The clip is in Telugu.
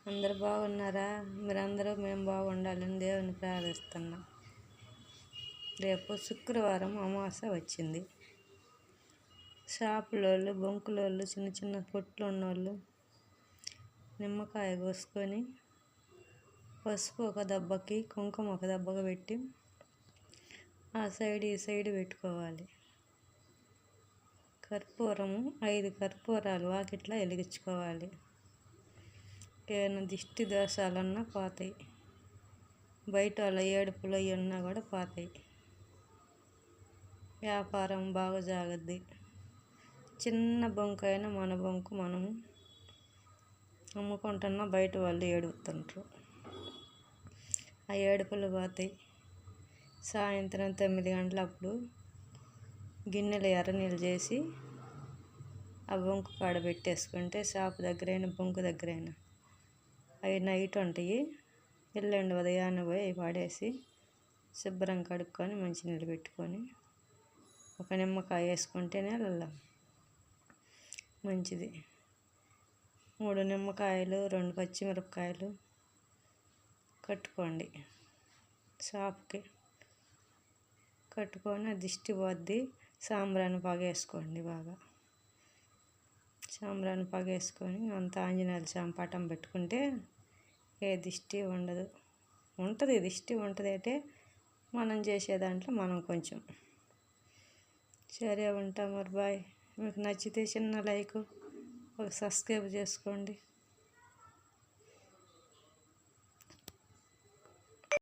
అందరు బాగున్నారా? మీరందరూ మేము బాగుండాలని దేవుని ప్రార్థిస్తున్నాం. రేపు శుక్రవారం అమావాస్య వచ్చింది. షాపులోళ్ళు, బొంకులోళ్ళు, చిన్న చిన్న కొట్లు ఉన్నోళ్ళు నిమ్మకాయ కోసుకొని పసుపు ఒక దెబ్బకి, కుంకుమ ఒక దెబ్బకి పెట్టి ఆ సైడ్ ఈ సైడ్ పెట్టుకోవాలి. కర్పూరము 5 కర్పూరాలు వాకిట్లా వెలిగించుకోవాలి. ఏమైనా దిష్టి దోషాలన్నా పోతాయి. బయట వాళ్ళ ఏడుపులు అవి ఉన్నా కూడా పోతాయి. వ్యాపారం బాగా జాగద్ది. చిన్న బొంకు అయినా మన బొంకు మనము అమ్ముకుంటున్నా బయట వాళ్ళు ఏడుపుతుంటారు. ఆ ఏడుపులు పోతాయి. సాయంత్రం 9 గంటలప్పుడు గిన్నెలు ఎర్రనీళ్ళు చేసి ఆ బొంకు కాడ పెట్టేసుకుంటే షాపు దగ్గరైనా బొంకు దగ్గరైనా అవి నైట్ ఉంటాయి. ఎల్లుండి ఉదయాన్నే పోయి అవి పడేసి శుభ్రం కడుక్కొని మంచినీళ్ళు పెట్టుకొని ఒక నిమ్మకాయ వేసుకుంటేనే మంచిది. 3 నిమ్మకాయలు, 2 పచ్చిమిరపకాయలు కట్టుకోండి. షాప్కి కట్టుకొని దిష్టి పోద్ది. సాంబ్రాణి పగేసుకోండి. బాగా సాంబ్రాణి పగేసుకొని అంతా ఆంజనేయుల స్వామి పటం పెట్టుకుంటే ఏ దిష్టి ఉండదు. ఉంటుంది దిష్టి ఉంటుంది అంటే మనం చేసే దాంట్లో మనం కొంచెం సరే ఉంటాం. మరి బాయ్. మీకు నచ్చితే చిన్న లైక్, ఒక సబ్స్క్రైబ్ చేసుకోండి.